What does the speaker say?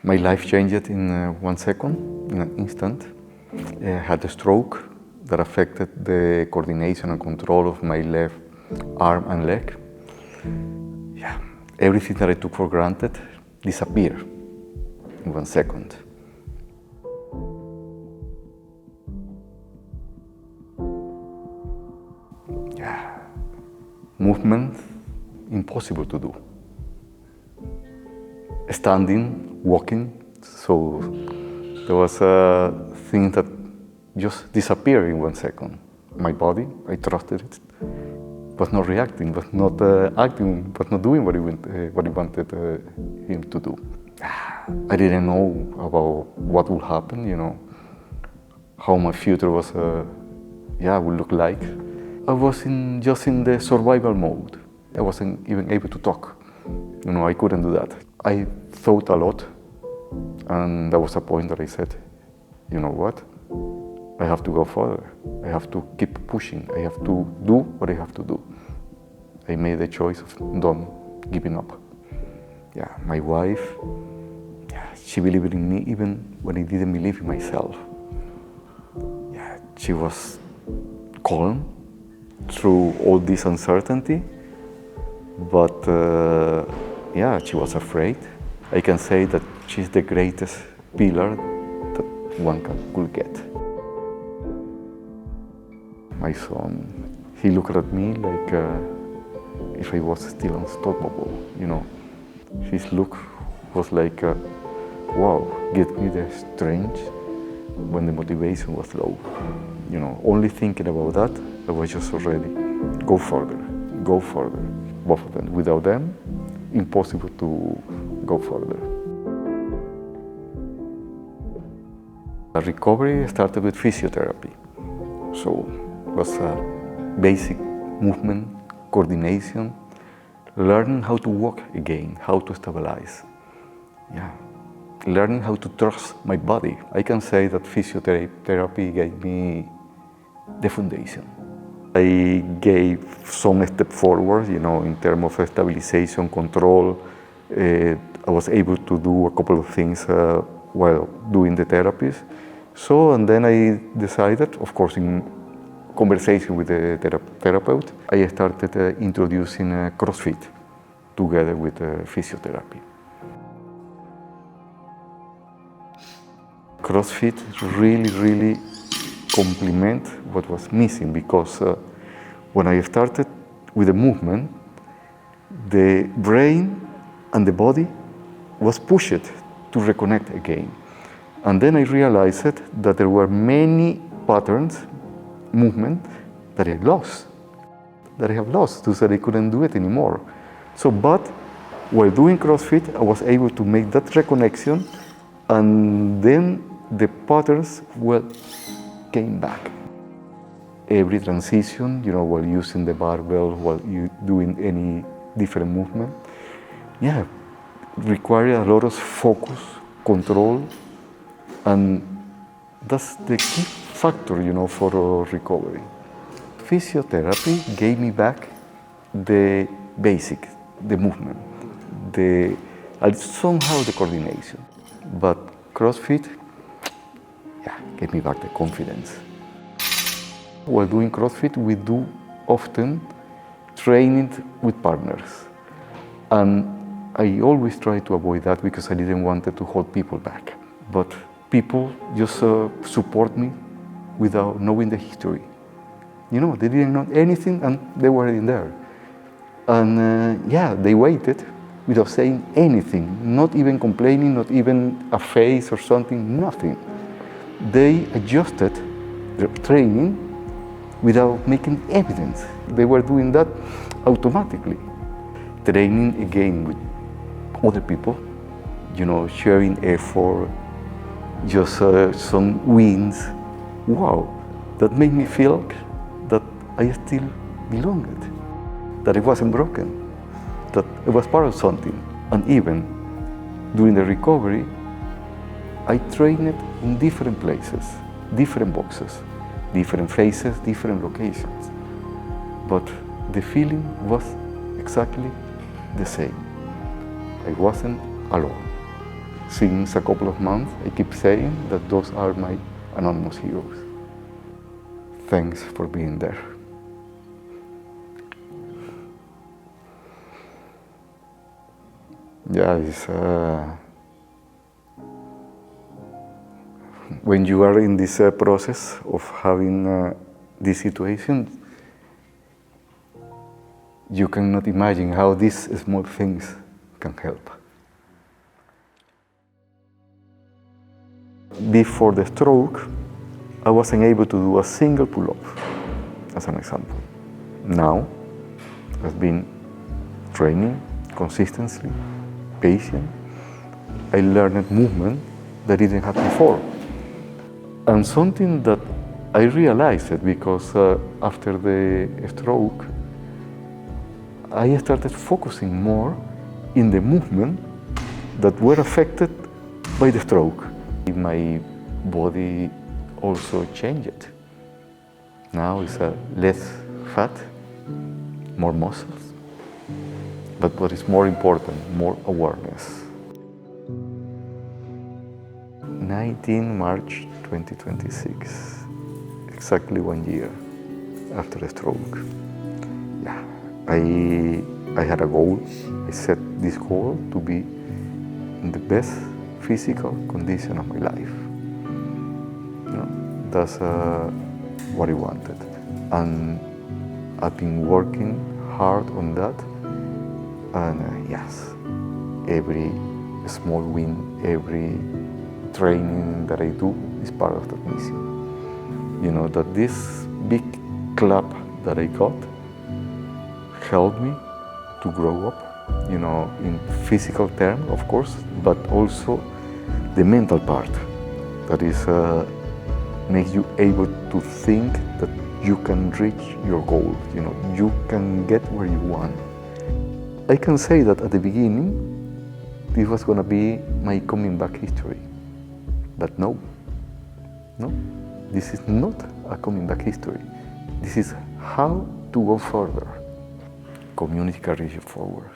My life changed in 1 second, in an instant. I had a stroke that affected the coordination and control of my left arm and leg. Yeah, everything that I took for granted disappeared in 1 second. Yeah, movement impossible to do. Standing, walking, so there was a thing that just disappeared in 1 second. My body, I trusted it, was not reacting, was not acting, was not doing what he wanted him to do. I didn't know about what would happen, you know, how my future was, would look like. I was just in the survival mode. I wasn't even able to talk. You know, I couldn't do that. I thought a lot, and there was a point that I said, you know what? I have to go further. I have to keep pushing. I have to do what I have to do. I made the choice of not giving up. Yeah, my wife, she believed in me even when I didn't believe in myself. Yeah, she was calm through all this uncertainty, but she was afraid. I can say that she's the greatest pillar that one could get. My son, he looked at me like if I was still unstoppable, you know. His look was like, wow, get me the strength when the motivation was low. You know, only thinking about that, I was just already, go further, both of them. Without them, impossible to go further. The recovery started with physiotherapy. So it was basic movement, coordination, learning how to walk again, how to stabilize. Yeah, learning how to trust my body. I can say that physiotherapy gave me the foundation. I gave some step forward, you know, in terms of stabilization, control. I was able to do a couple of things while doing the therapies. So, and then I decided, of course, in conversation with the therapeutic, I started introducing CrossFit together with physiotherapy. CrossFit really complement what was missing, because when I started with the movement, the brain and the body was pushed to reconnect again. And then I realized that there were many patterns, movement, that I have lost, so that I couldn't do it anymore. So, but while doing CrossFit, I was able to make that reconnection, and then the patterns came back. Every transition, you know, while using the barbell, while you doing any different movement, required a lot of focus, control, and that's the key factor, you know, for recovery. Physiotherapy gave me back the basic, the movement, and somehow the coordination. But CrossFit, gave me back the confidence. While doing CrossFit, we do often training with partners. And I always try to avoid that because I didn't want to hold people back. But people just support me without knowing the history. You know, they didn't know anything and they were in there. And they waited without saying anything, not even complaining, not even a face or something, nothing. They adjusted their training without making evidence. They were doing that automatically. Training again with other people, you know, sharing effort, just some wins. Wow, that made me feel that I still belonged, that I wasn't broken, that I was part of something. And even during the recovery, I trained in different places, different boxes, different faces, different locations. But the feeling was exactly the same. I wasn't alone. since a couple of months, I keep saying that those are my anonymous heroes. Thanks for being there. Yeah, it's, when you are in this process of having this situation, you cannot imagine how these small things can help. Before the stroke, I wasn't able to do a single pull-up, as an example. Now, I've been training consistently, patient. I learned movement that I didn't have before. And something that I realized it because after the stroke, I started focusing more in the movement that were affected by the stroke. My body also changed. Now it's less fat, more muscles, but what is more important, more awareness. 19 March 2026, exactly 1 year after the stroke. Yeah, I had a goal. I set this goal to be in the best physical condition of my life. You know, that's what I wanted. And I've been working hard on that. And yes, every small win, every training that I do is part of that mission. You know, that this big clap that I got helped me to grow up, you know, in physical terms, of course, but also the mental part that is makes you able to think that you can reach your goal, you know, you can get where you want. I can say that at the beginning, this was going to be my coming back history. But no, this is not a coming back history. This is how to go further. Community Carriage Forward.